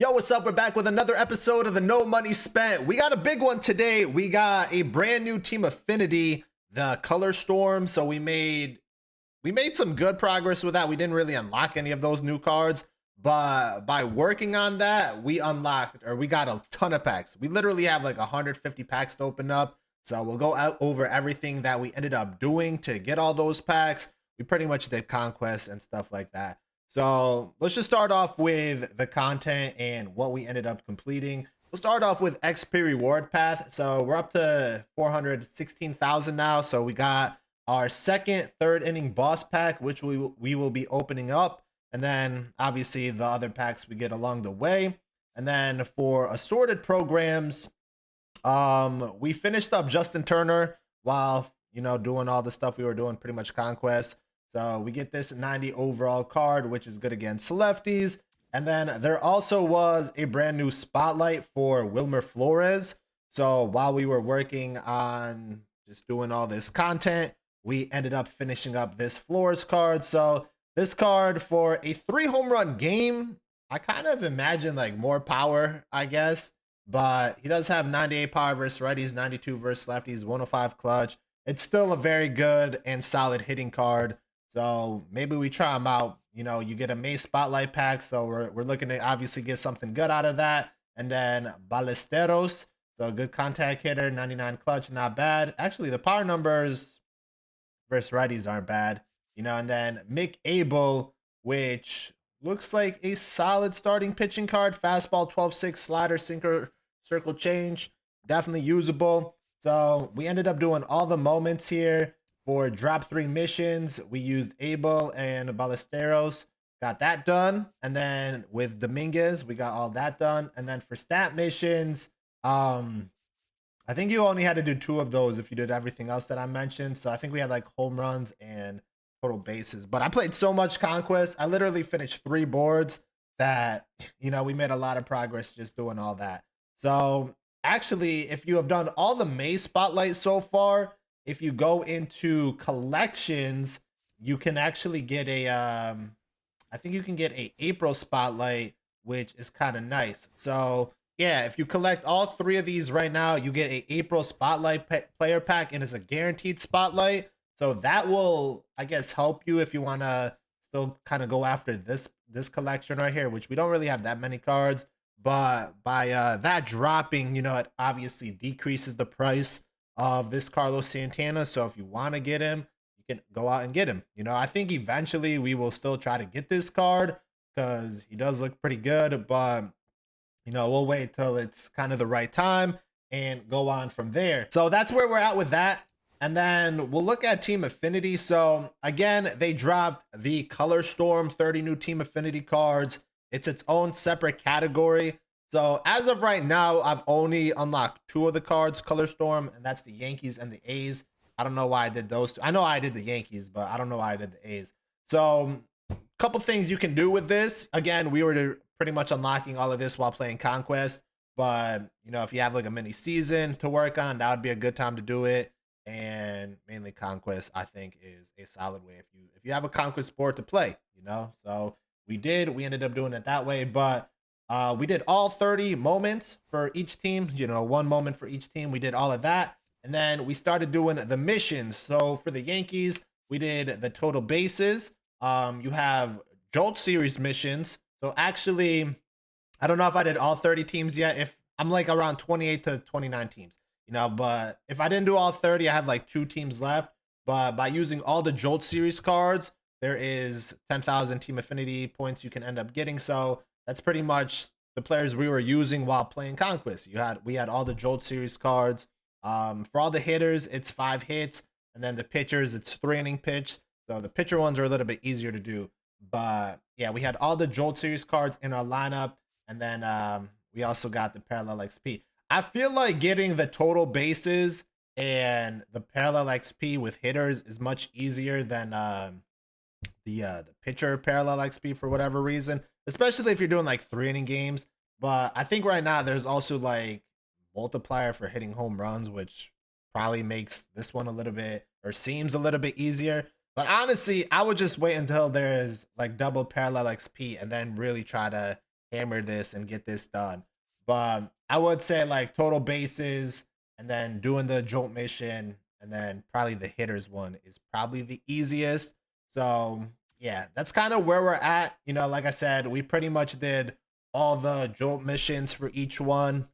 Yo, what's up? We're back with another episode of the No Money Spent. We got a big one today. We got a brand new team affinity, the Color Storm. So we made some good progress with that. We didn't really unlock any of those new cards, but by working on that, we got a ton of packs. We literally have like 150 packs to open up. So we'll go out over everything that we ended up doing to get all those packs. We pretty much did Conquest and stuff like that. So let's just start off with the content and what we ended up completing. We'll start off with XP reward path. So we're up to 416,000 now. So we got our second third inning boss pack, which we will be opening up. And then obviously the other packs we get along the way. And then for assorted programs, we finished up Justin Turner while, doing all the stuff we were doing, pretty much Conquest. So we get this 90 overall card, which is good against lefties. And then there also was a brand new spotlight for Wilmer Flores. So while we were working on just doing all this content, we ended up finishing up this Flores card. So this card for a 3 home run game, I kind of imagine like more power, I guess. But he does have 98 power versus righties, 92 versus lefties, 105 clutch. It's still a very good and solid hitting card. So maybe we try them out. You get a May Spotlight pack. So we're looking to obviously get something good out of that. And then Ballesteros. So a good contact hitter, 99 clutch, not bad. Actually, the power numbers versus righties aren't bad. And then Mick Abel, which looks like a solid starting pitching card. Fastball, 12-6, slider, sinker, circle change. Definitely usable. So we ended up doing all the moments here. For drop 3 missions, we used Abel and Ballesteros. Got that done. And then with Dominguez, we got all that done. And then for stat missions, I think you only had to do 2 of those if you did everything else that I mentioned. So I think we had like home runs and total bases. But I played so much Conquest. I literally finished 3 boards that, we made a lot of progress just doing all that. So actually, if you have done all the May Spotlight so far, if you go into collections, you can actually get a I think you can get a April Spotlight, which is kind of nice. So yeah, if you collect all 3 of these right now, you get a April Spotlight player pack, and it's a guaranteed spotlight. So that will, I guess, help you if you want to still kind of go after this collection right here, which we don't really have that many cards. But by that dropping, it obviously decreases the price of this Carlos Santana. So if you want to get him, you can go out and get him. I think eventually we will still try to get this card because he does look pretty good, but we'll wait till it's kind of the right time and go on from there. So that's where we're at with that. And then we'll look at team affinity. So again, they dropped the Color Storm 30 new team affinity cards. It's its own separate category. So as of right now, I've only unlocked 2 of the cards, Color Storm, and that's the Yankees and the A's. I don't know why I did those 2. I know I did the Yankees, but I don't know why I did the A's. So a couple things you can do with this. Again, we were pretty much unlocking all of this while playing Conquest. But, if you have like a mini season to work on, that would be a good time to do it. And mainly Conquest, I think, is a solid way if you have a Conquest sport to play, So we ended up doing it that way. But we did all 30 moments for each team, 1 moment for each team. We did all of that. And then we started doing the missions. So for the Yankees, we did the total bases. You have Jolt Series missions. So actually, I don't know if I did all 30 teams yet. If I'm like around 28 to 29 teams, but if I didn't do all 30, I have like 2 teams left. But by using all the Jolt Series cards, there is 10,000 team affinity points you can end up getting. So that's pretty much the players we were using while playing Conquest. We had all the Jolt Series cards. For all the hitters, it's 5 hits, and then the pitchers, it's 3 inning pitch. So the pitcher ones are a little bit easier to do. But yeah, we had all the Jolt Series cards in our lineup, and then we also got the parallel XP. I feel like getting the total bases and the parallel XP with hitters is much easier than the pitcher parallel XP for whatever reason, especially if you're doing like 3 inning games. But I think right now there's also like multiplier for hitting home runs, which probably makes this one a little bit, or seems a little bit easier. But honestly, I would just wait until there's like double parallel XP and then really try to hammer this and get this done. But I would say like total bases and then doing the jolt mission and then probably the hitters one is probably the easiest. So yeah, that's kind of where we're at. You know, like I said, we pretty much did all the jolt missions for each one.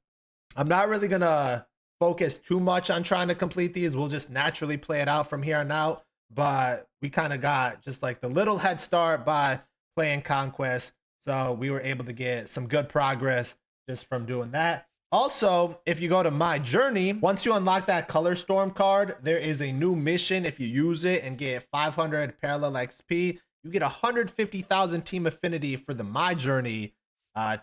I'm not really gonna focus too much on trying to complete these. We'll just naturally play it out from here on out. But we kind of got just like the little head start by playing Conquest. So we were able to get some good progress just from doing that. Also, if you go to My Journey, once you unlock that Color Storm card, there is a new mission. If you use it and get 500 parallel XP, you get 150,000 team affinity for the My Journey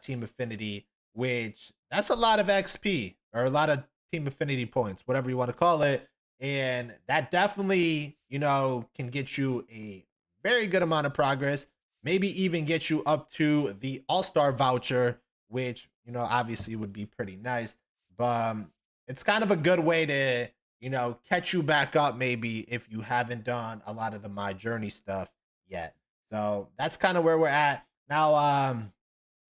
team affinity, which that's a lot of XP or a lot of team affinity points, whatever you want to call it. And that definitely, you know, can get you a very good amount of progress, maybe even get you up to the All-Star voucher, which, you know, obviously would be pretty nice. But it's kind of a good way to, you know, catch you back up maybe if you haven't done a lot of the My Journey stuff yet. So that's kind of where we're at. Now,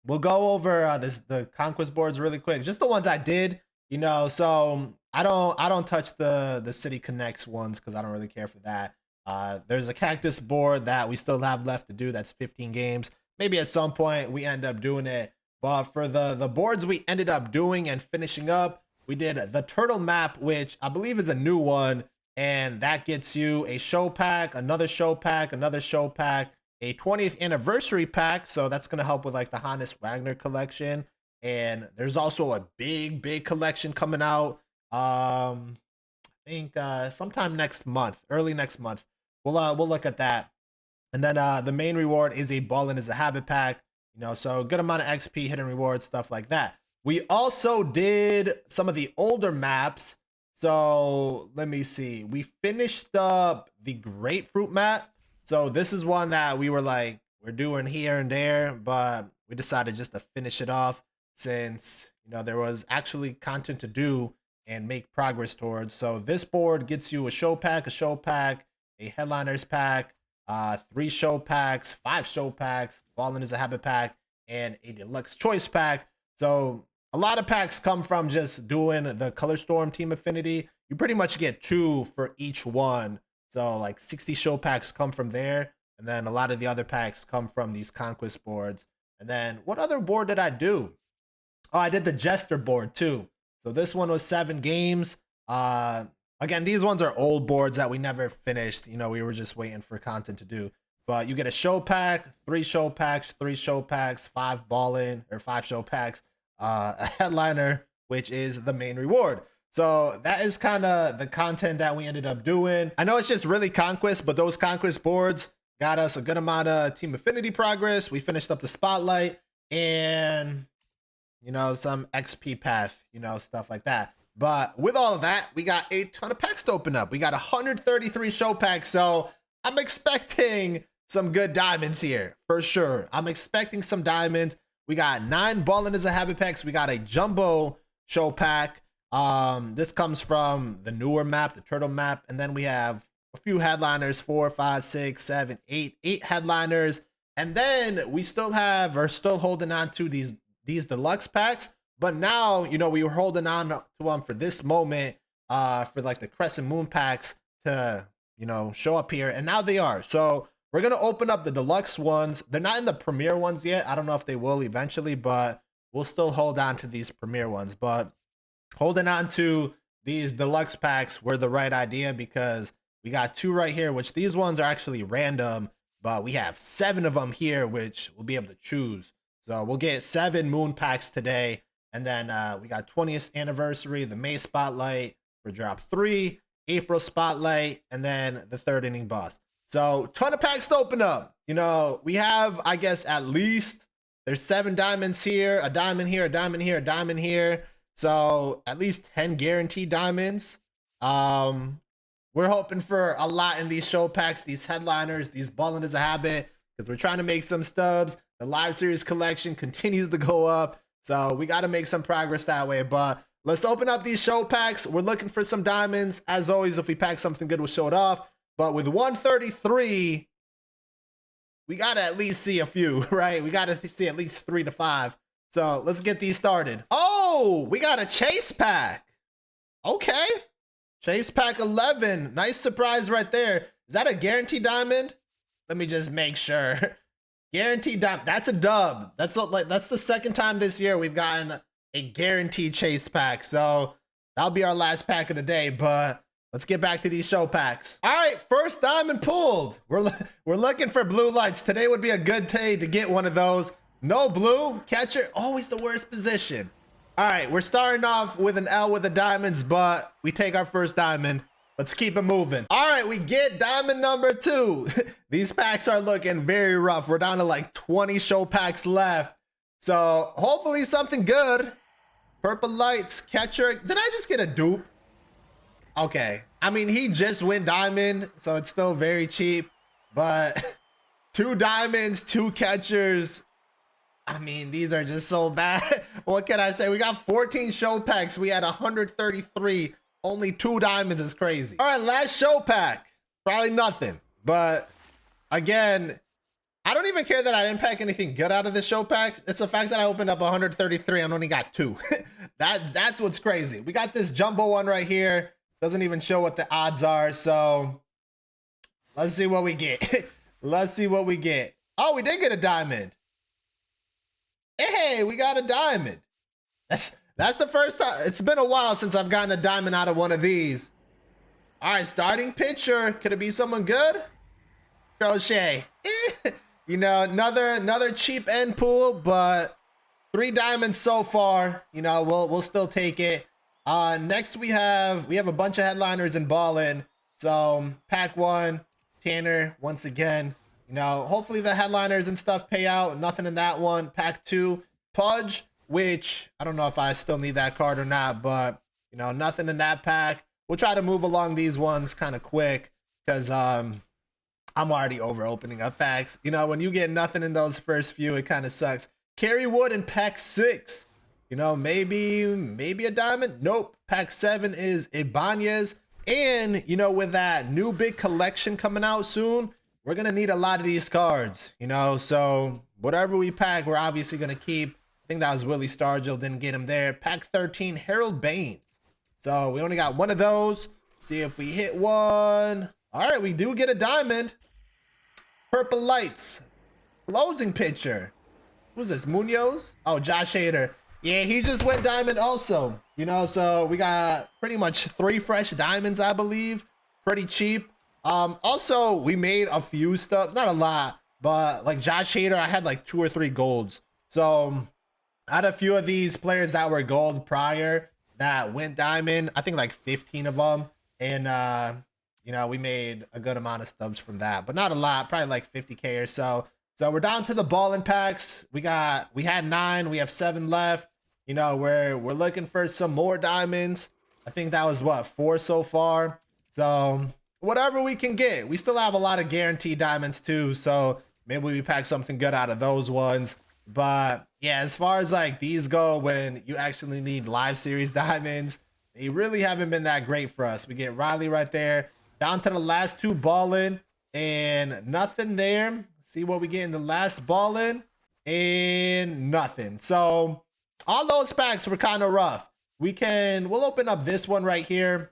we'll go over the Conquest boards really quick, just the ones I did, you know. So I don't touch the City Connects ones because I don't really care for that. There's a Cactus board that we still have left to do. That's 15 games. Maybe at some point we end up doing it. But for the boards we ended up doing and finishing up, we did the Turtle map, which I believe is a new one. And that gets you a show pack, another show pack, another show pack, a 20th anniversary pack. So that's going to help with like the Hannes Wagner collection. And there's also a big collection coming out. I think sometime next month, early next month. We'll look at that. And then the main reward is a Ballin' is a Habit pack. You know, so good amount of XP, hidden rewards, stuff like that. We also did some of the older maps. So let me see. We finished up the Grapefruit map. So this is one that we were like, we're doing here and there, but we decided just to finish it off since, you know, there was actually content to do and make progress towards. So this board gets you a show pack, a headliners pack, 3 show packs, 5 show packs, Ballin' is a Habit pack, and a deluxe choice pack. So a lot of packs come from just doing the Color Storm team affinity. You pretty much get 2 for each one. So like 60 show packs come from there. And then a lot of the other packs come from these Conquest boards. And then what other board did I do? Oh, I did the Jester board too. So this one was 7 games. Again, these ones are old boards that we never finished. You know, we were just waiting for content to do. But you get a show pack, 3 show packs, 3 show packs, 5 Ballin' or 5 show packs, a headliner, which is the main reward. So that is kind of the content that we ended up doing. I know it's just really Conquest, but those Conquest boards got us a good amount of team affinity progress. We finished up the spotlight and, you know, some XP path, you know, stuff like that. But with all of that, we got a ton of packs to open up. We got 133 show packs. So I'm expecting some good diamonds here for sure. I'm expecting some diamonds. We got 9 Ballin' is a Habit packs. We got a jumbo show pack. This comes from the newer map, the Turtle map. And then we have a few headliners, 4, 5, 6, 7, 8 headliners. And then we still holding on to these deluxe packs. But now, you know, we were holding on to them for this moment, for like the Crescent Moon packs to, you know, show up here. And now they are. So we're going to open up the deluxe ones. They're not in the premier ones yet. I don't know if they will eventually, but we'll still hold on to these premier ones. But holding on to these deluxe packs were the right idea because we got 2 right here, which these ones are actually random, but we have 7 of them here, which we'll be able to choose. So we'll get 7 moon packs today. And then we got 20th anniversary, the May spotlight for drop 3, April spotlight, and then the 3rd inning boss. So ton of packs to open up. You know, we have, I guess, at least there's 7 diamonds here, a diamond here, a diamond here, a diamond here. So at least 10 guaranteed diamonds. We're hoping for a lot in these show packs, these headliners, these Ballin' is a Habit, because we're trying to make some stubs. The live series collection continues to go up. So we got to make some progress that way. But let's open up these show packs. We're looking for some diamonds. As always, if we pack something good, we'll show it off. But with 133, we gotta at least see a few, right? We gotta see at least 3 to 5. So let's get these started. Oh, we got a chase pack. Okay. Chase pack 11. Nice surprise right there. Is that a guaranteed diamond? Let me just make sure. Guaranteed diamond. That's a dub. That's the second time this year we've gotten a guaranteed chase pack. So that'll be our last pack of the day, but let's get back to these show packs. All right, first diamond pulled. We're looking for blue lights. Today would be a good day to get one of those. No blue. Catcher, always the worst position. All right, we're starting off with an L with the diamonds, but we take our first diamond. Let's keep it moving. All right, we get diamond number 2. These packs are looking very rough. We're down to like 20 show packs left. So hopefully something good. Purple lights, catcher. Did I just get a dupe? Okay. I mean, he just went diamond, so it's still very cheap. But 2 diamonds, 2 catchers. I mean, these are just so bad. What can I say? We got 14 show packs. We had 133. Only 2 diamonds is crazy. All right, last show pack. Probably nothing. But again, I don't even care that I didn't pack anything good out of this show pack. It's the fact that I opened up 133 and only got 2. That's what's crazy. We got this jumbo one right here. Doesn't even show what the odds are. So let's see what we get. Let's see what we get. Oh, we did get a diamond. Hey, we got a diamond. That's the first time. It's been a while since I've gotten a diamond out of one of these. All right, starting pitcher. Could it be someone good? Crochet. You know, another cheap end pool, but 3 diamonds so far. You know, we'll still take it. Next we have a bunch of headliners and ballin'. So pack 1, Tanner once again. You know, hopefully the headliners and stuff pay out. Nothing in that one. Pack 2, Pudge, which I don't know if I still need that card or not, but you know, nothing in that pack. We'll try to move along these ones kind of quick because I'm already over opening up packs. You know, when you get nothing in those first few, it kind of sucks. Carry Wood in pack 6. You know, maybe a diamond. Nope. Pack 7 is Ibanez. And you know, with that new big collection coming out soon, we're gonna need a lot of these cards, you know, so whatever we pack, we're obviously gonna keep. I think that was Willie Stargell, didn't get him there. Pack 13, Harold Baines. So we only got one of those. See if we hit one. All right, we do get a diamond. Purple lights. Closing pitcher. Who's this, Munoz? Oh, Josh Hader. Yeah, he just went diamond also. You know, so we got pretty much 3 fresh diamonds, I believe. Pretty cheap. Also, we made a few stubs, not a lot, but like Josh Hader, I had like 2 or 3 golds. So I had a few of these players that were gold prior that went diamond. I think like 15 of them. And, you know, we made a good amount of stubs from that, but not a lot, probably like 50K or so. So we're down to the ballin' packs. We had 9, we have 7 left. You know, we're looking for some more diamonds. I think that was what, 4 so far. So whatever we can get. We still have a lot of guaranteed diamonds too, so maybe we pack something good out of those ones. But yeah, as far as like these go, when you actually need live series diamonds, they really haven't been that great for us. We get Riley right there. Down to the last 2 ballin', and nothing there. See what we get in the last ballin', and nothing. So all those packs were kind of rough. We'll open up this one right here.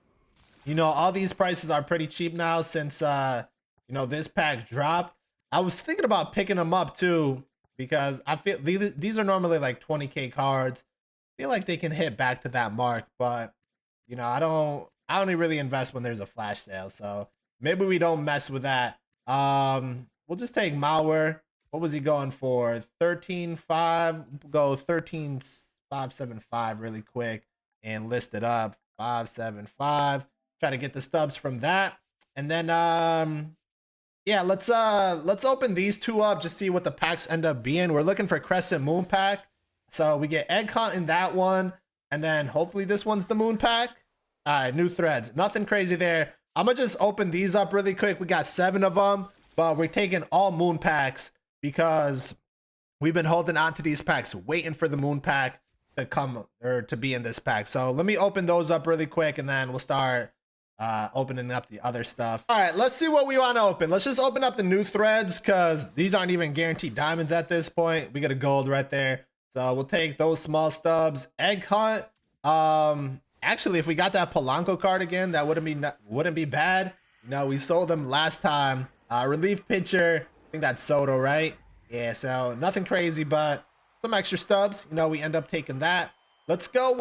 You know, all these prices are pretty cheap now since, you know, this pack dropped. I was thinking about picking them up too, because I feel these are normally like 20K cards. I feel like they can hit back to that mark, but you know, I only really invest when there's a flash sale. So maybe we don't mess with that. We'll just take Mauer. What was he going for? 13.5. Go 13.575 really quick and list it up. 575. Try to get the stubs from that. And then yeah, let's open these 2 up, just see what the packs end up being. We're looking for Crescent Moon pack. So we get Egg Hunt in that one, and then hopefully this one's the Moon pack. All right, new threads. Nothing crazy there. I'm gonna just open these up really quick. We got 7 of them, but we're taking all Moon packs because we've been holding on to these packs, waiting for the Moon pack to come or to be in this pack. So let me open those up really quick, and then we'll start opening up the other stuff. All right, let's see what we want to open. Let's just open up the new threads because these aren't even guaranteed diamonds at this point. We got a gold right there. So we'll take those small stubs. Egg hunt. Actually, if we got that Polanco card again, that wouldn't be bad. You know, we sold them last time. Relief pitcher. I think that's Soto, right? Yeah, so nothing crazy, but some extra stubs. You know, we end up taking that. Let's go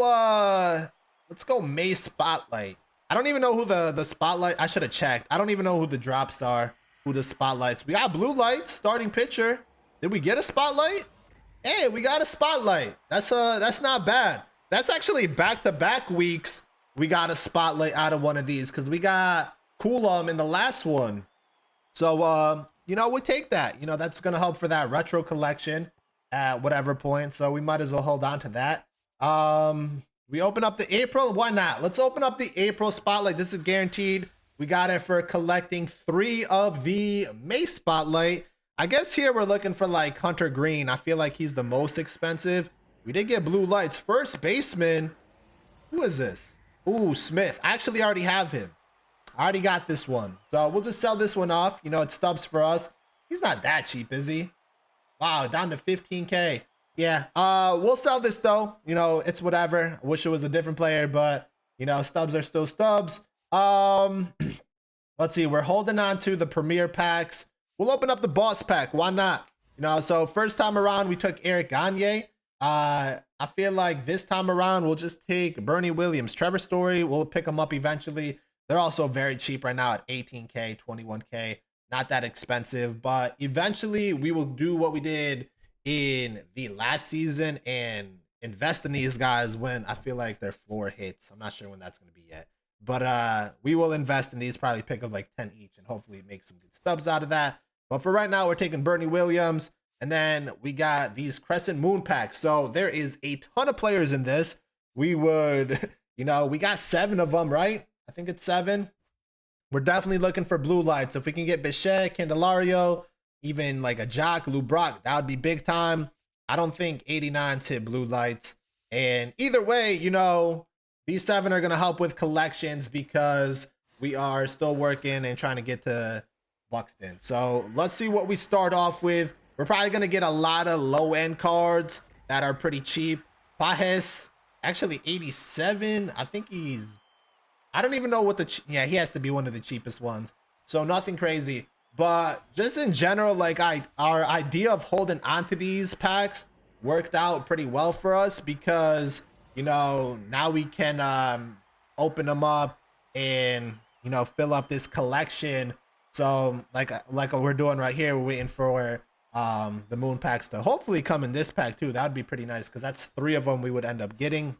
May Spotlight. I don't even know who the spotlight. I should have checked. I don't even know who the drops are, who the spotlights. We got blue lights, starting pitcher. Did we get a spotlight? Hey, we got a spotlight. That's not bad. That's actually back-to-back weeks we got a spotlight out of one of these because we got Coolum in the last one. So you know, we take that. You know, that's gonna help for that retro collection at whatever point. So we might as well hold on to that. We open up the April. Why not? Let's open up the April spotlight. This is guaranteed. We got it for collecting 3 of the May spotlight. I guess here we're looking for like Hunter Green. I feel like he's the most expensive. We did get blue lights. First baseman. Who is this? Ooh, Smith. I actually already have him. I already got this one. So we'll just sell this one off. You know, it's stubs for us. He's not that cheap, is he? Wow, down to 15K. Yeah, we'll sell this though. You know, it's whatever. I wish it was a different player, but you know, stubs are still stubs. Let's see. We're holding on to the premier packs. We'll open up the boss pack. Why not? You know, so first time around we took Eric Gagne. I feel like this time around we'll just take Bernie Williams. Trevor Story, we'll pick them up eventually. They're also very cheap right now at 18K, 21K. Not that expensive, but eventually we will do what we did in the last season and invest in these guys when I feel like their floor hits. I'm not sure when that's going to be yet, but we will invest in these, probably pick up like 10 each and hopefully make some good stubs out of that. But for right now, we're taking Bernie Williams, and then we got these Crescent Moon packs. So there is a ton of players in this. We would, you know, we got 7 of them, right? I think it's 7. We're definitely looking for blue lights. If we can get Bichette, Candelario, even like a Jock, Lou Brock, that would be big time. I don't think 89s hit blue lights. And either way, you know, these 7 are going to help with collections because we are still working and trying to get to Buxton. So let's see what we start off with. We're probably going to get a lot of low-end cards that are pretty cheap. Pajes, actually 87. I think he's... I don't even know what the... Yeah, he has to be one of the cheapest ones. So nothing crazy. But just in general, like our idea of holding onto these packs worked out pretty well for us because, you know, now we can open them up and, you know, fill up this collection. So like we're doing right here, we're waiting for the moon packs to hopefully come in this pack too. That would be pretty nice because that's 3 of them we would end up getting.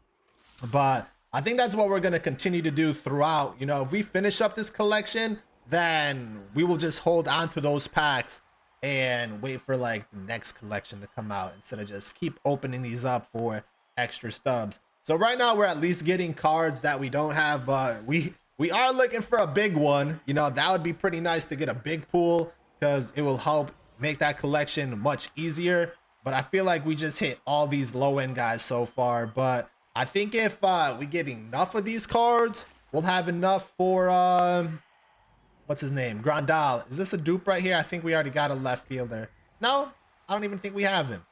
But I think that's what we're going to continue to do throughout. You know, if we finish up this collection, then we will just hold on to those packs and wait for like the next collection to come out instead of just keep opening these up for extra stubs. So right now we're at least getting cards that we don't have, but we are looking for a big one. You know, that would be pretty nice to get a big pool because it will help make that collection much easier. But I feel like we just hit all these low end guys so far. But I think if we get enough of these cards, we'll have enough for what's his name? Grandal. Is this a dupe right here? I think we already got a left fielder. No, I don't even think we have him.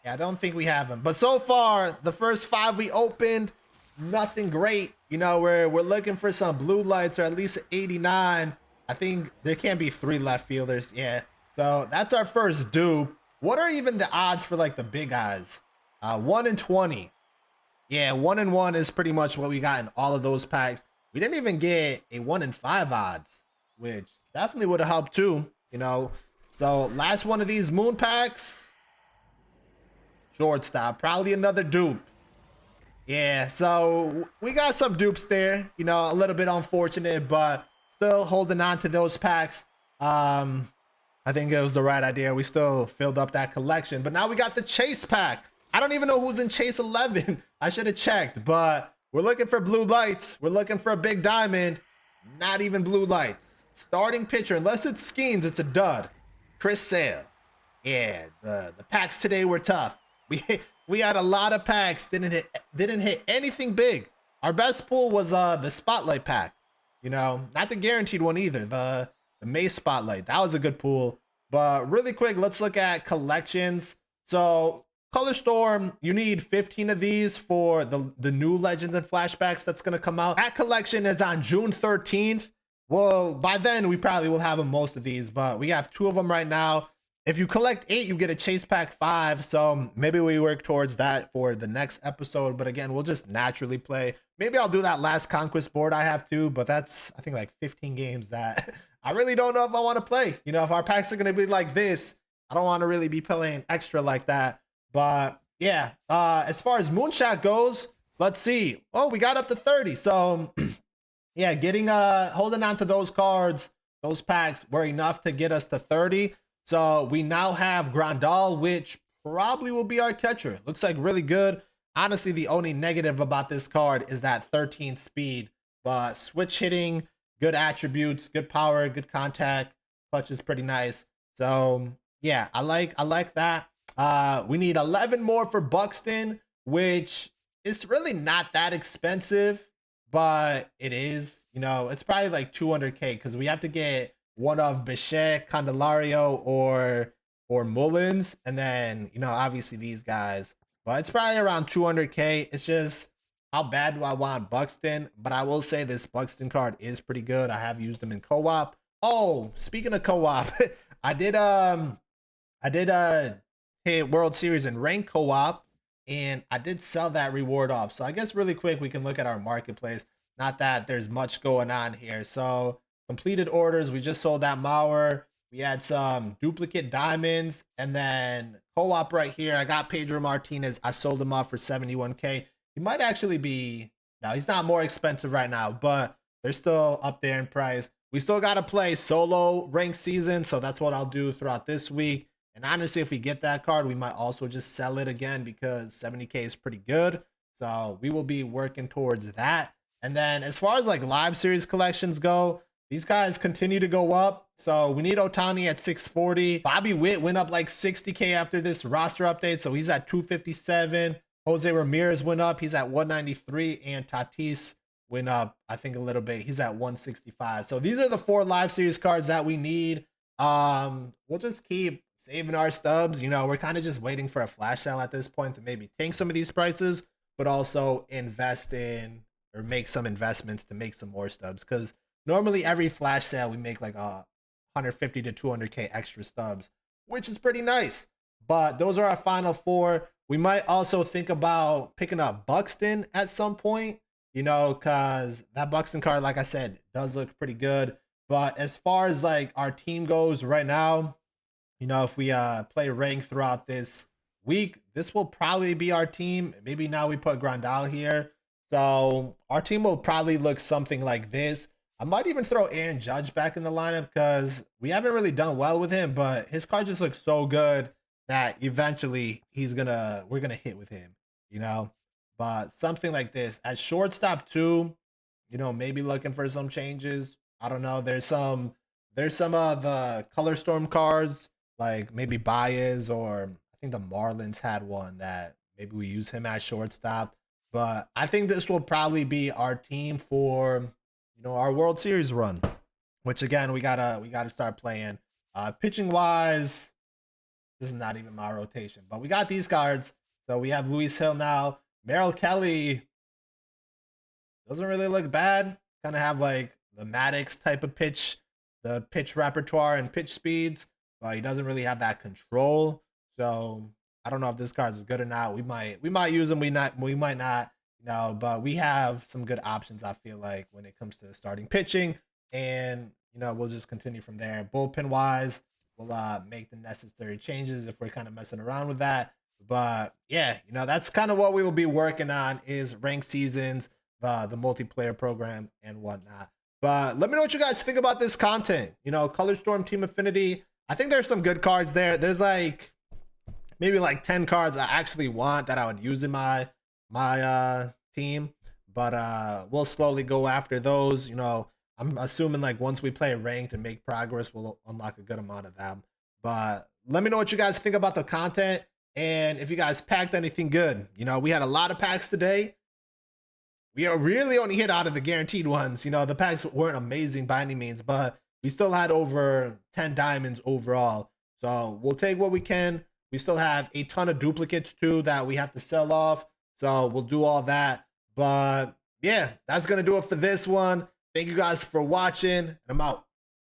Yeah, I don't think we have him. But so far, the first 5 we opened, nothing great. You know, we're looking for some blue lights or at least 89. I think there can't be 3 left fielders. Yeah. So that's our first dupe. What are even the odds for like the big guys? 1 in 20. Yeah, 1 in 1 is pretty much what we got in all of those packs. We didn't even get a 1 in 5 odds, which definitely would have helped too, you know. So last one of these moon packs, shortstop, probably another dupe. Yeah, so we got some dupes there, you know, a little bit unfortunate, but still holding on to those packs. I think it was the right idea. We still filled up that collection, but now we got the chase pack. I don't even know who's in chase 11. I should have checked, but we're looking for blue lights. We're looking for a big diamond. Not even blue lights. Starting pitcher, unless it's Skeens, it's a dud. Chris Sale. Yeah, the packs today were tough. We had a lot of packs. Didn't hit anything big. Our best pull was the spotlight pack. You know, not the guaranteed one either. The May Spotlight, that was a good pool. But really quick, let's look at collections. So Color Storm, you need 15 of these for the new Legends and Flashbacks that's going to come out. That collection is on June 13th. Well, by then, we probably will have most of these, but we have 2 of them right now. If you collect 8, you get a Chase Pack 5, so maybe we work towards that for the next episode, but again, we'll just naturally play. Maybe I'll do that last Conquest board I have too, but that's, I think, like 15 games that I really don't know if I want to play. You know, if our packs are going to be like this, I don't want to really be playing extra like that. But yeah, as far as Moonshot goes, let's see. Oh, we got up to 30, so yeah, getting holding on to those cards, those packs were enough to get us to 30. So we now have Grandal, which probably will be our catcher. Looks like really good. Honestly, the only negative about this card is that 13 speed, but switch hitting, good attributes, good power, good contact, clutch is pretty nice. So yeah, I like that. We need 11 more for Buxton, which is really not that expensive, but it is, you know, it's probably like 200k because we have to get one of Bichette, Candelario, or Mullins, and then, you know, obviously these guys. But it's probably around 200k. It's just, how bad do I want Buxton? But I will say this Buxton card is pretty good. I have used them in co-op. Oh, speaking of co-op, I did hit World Series in rank co-op, and I did sell that reward off. So I guess really quick we can look at our marketplace. Not that there's much going on here. So completed orders, we just sold that Mauer. We had some duplicate diamonds, and then co-op right here. I got Pedro Martinez. I sold him off for 71k. He might actually be, no, he's not more expensive right now, but they're still up there in price. We still got to play solo rank season, so that's what I'll do throughout this week. And honestly, if we get that card, we might also just sell it again because 70k is pretty good. So we will be working towards that. And then as far as like live series collections go, these guys continue to go up. So we need Otani at 640. Bobby Witt went up like 60k after this roster update, so he's at 257. Jose Ramirez went up. He's at 193. And Tatis went up, I think, a little bit. He's at 165. So these are the 4 live series cards that we need. We'll just keep saving our stubs. You know, we're kind of just waiting for a flash sale at this point to maybe tank some of these prices, but also invest in or make some investments to make some more stubs. Because normally every flash sale, we make like 150 to 200k extra stubs, which is pretty nice. But those are our final 4. We might also think about picking up Buxton at some point, you know, because that Buxton card, like I said, does look pretty good. But as far as like our team goes right now, you know, if we play rank throughout this week, this will probably be our team. Maybe now we put Grandal here. So our team will probably look something like this. I might even throw Aaron Judge back in the lineup because we haven't really done well with him, but his card just looks so good that eventually we're gonna hit with him, you know. But something like this at shortstop too, you know, maybe looking for some changes. I don't know. There's some of the Color Storm cards, like maybe Baez, or I think the Marlins had one that maybe we use him at shortstop. But I think this will probably be our team for, you know, our World Series run, which again we gotta start playing. Pitching wise, this is not even my rotation, but we got these cards. So we have Luis Hill now. Merrill Kelly doesn't really look bad. Kind of have like the Maddox type of pitch, the pitch repertoire and pitch speeds, but he doesn't really have that control. So I don't know if this card is good or not. We might use him. We might not. You know, but we have some good options, I feel like, when it comes to starting pitching, and you know, we'll just continue from there. Bullpen wise, we'll make the necessary changes if we're kind of messing around with that. But yeah, you know, that's kind of what we will be working on, is rank seasons, the multiplayer program and whatnot. But let me know what you guys think about this content. You know, Color Storm Team Affinity, I think there's some good cards there. There's like maybe like 10 cards I actually want that I would use in my team, but we'll slowly go after those. You know, I'm assuming like once we play ranked and make progress, we'll unlock a good amount of them. But let me know what you guys think about the content, and if you guys packed anything good. You know, we had a lot of packs today. we are really only hit out of the guaranteed ones. You know, the packs weren't amazing by any means, but we still had over 10 diamonds overall. So we'll take what we can. We still have a ton of duplicates too that we have to sell off. So we'll do all that. But yeah, that's going to do it for this one. Thank you guys for watching. I'm out.